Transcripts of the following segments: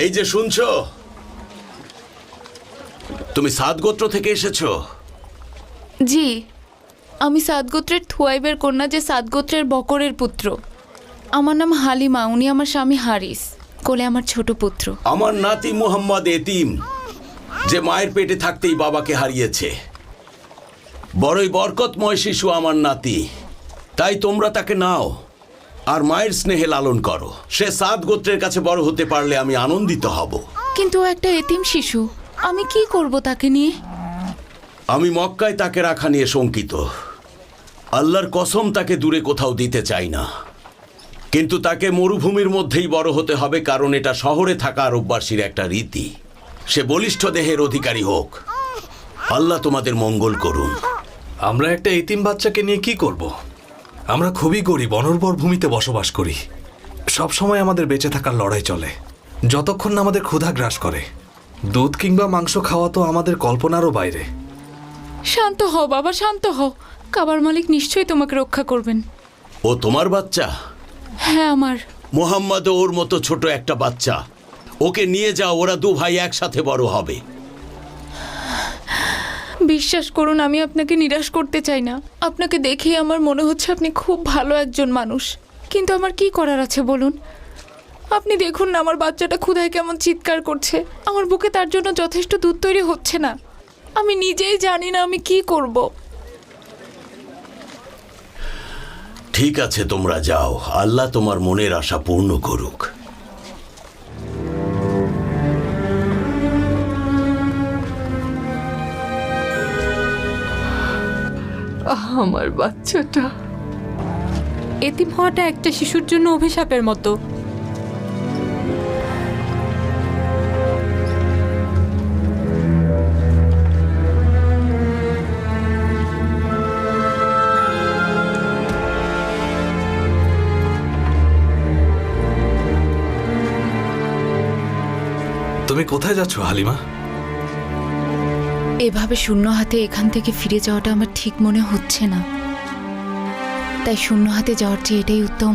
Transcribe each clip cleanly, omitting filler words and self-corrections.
এই যে শুনছো, তুমি সাদ গোত্র থেকে এসেছো? জি, আমি সাদ গোত্রের থুয়াইবের কন্যা, যে সাদ গোত্রের বকরের পুত্র। আমার নাম হালিমা, উনি আমার স্বামী হারিস, কোলে আমার ছোট পুত্র। আমার নাতি মুহাম্মদ এতিম, যে মায়ের পেটে থাকতেই বাবাকে হারিয়েছে। বড়ই বরকতময় শিশু আমার নাতি, তাই তোমরা তাকে নাও আর মায়ের স্নেহে লালন করো। সে সাদ গোত্রের কাছে বড় হতে পারলে আমি আনন্দিত হব। কিন্তু ও একটা এতিম শিশু, আমি কি করব তাকে নিয়ে? আমি মক্কায় তাকে রাখা নিয়ে শঙ্কিত। আল্লাহর কসম, তাকে দূরে কোথাও দিতে চাই না। কিন্তু তাকে মরুভূমির মধ্যেই বড় হতে হবে, কারণ এটা শহরে থাকা আরববাসীর একটা রীতি। সে বলিষ্ঠ দেহের অধিকারী হোক। আল্লাহ তোমাদের মঙ্গল করুন। আমরা একটা এতিম বাচ্চাকে নিয়ে কি করব? আমরা খুবই গরিব, অনুর্বর ভূমিতে বসবাস করি। সব সময় আমাদের বেঁচে থাকার লড়াই চলে, যতক্ষণ না আমাদের ক্ষুধা গ্রাস করে। দুধ কিংবা মাংস খাওয়া তো আমাদের কল্পনারও বাইরে। শান্ত হও বাবা, শান্ত হও। কাবার মালিক নিশ্চয়ই তোমাকে রক্ষা করবেন। ও তোমার বাচ্চা? হ্যাঁ, আমার। মোহাম্মদ ওর মতো ছোট একটা বাচ্চা, ওকে নিয়ে যাও, ওরা দু ভাই একসাথে বড় হবে। বিশ্বাস করুন, আমি আপনাকে নিরাশ করতে চাই না। আপনাকে দেখেই আমার মনে হচ্ছে আপনি খুব ভালো একজন মানুষ। কিন্তু আমার কি করার আছে বলুন? আপনি দেখুন না, আমার বাচ্চাটা ক্ষুধায় কেমন চিৎকার করছে। আমার বুকে তার জন্য যথেষ্ট দুধ তৈরি হচ্ছে না। আমি নিজেই জানি না আমি কি করব। ঠিক আছে, তোমরা যাও, আল্লাহ তোমার মনের আশা পূর্ণ করুক। আমার বাচ্চাটা। এতিম হওয়াটা একটা শিশুর জন্য অভিশাপের মতো। তুমি কোথায় যাচ্ছ হালিমা? এভাবে শূন্য হাতে এখান থেকে ফিরে যাওয়াটা আমার ঠিক মনে হচ্ছে না। তাই শূন্য হাতে যাওয়ার চেয়ে এটাই উত্তম,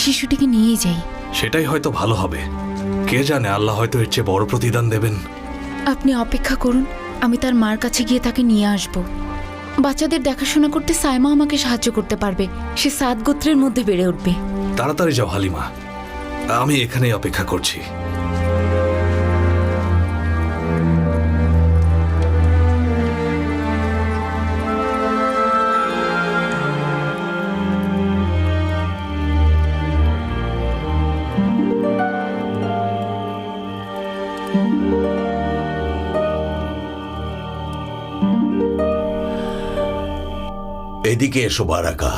শিশুটিকে নিয়ে যাই। সেটাই হয়তো ভালো হবে। কে জানে, আল্লাহ হয়তো এর চেয়ে বড় প্রতিদান দেবেন। আপনি অপেক্ষা করুন, আমি তার মার কাছে গিয়ে তাকে নিয়ে আসব। বাচ্চাদের দেখাশোনা করতে সাইমা আমাকে সাহায্য করতে পারবে। সে সাদ গোত্রের মধ্যে বেড়ে উঠবে। তাড়াতাড়ি যাও হালিমা, আমি এখানেই অপেক্ষা করছি। এদিকে এসো বারাকা,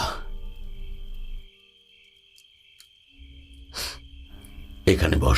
এখানে বস।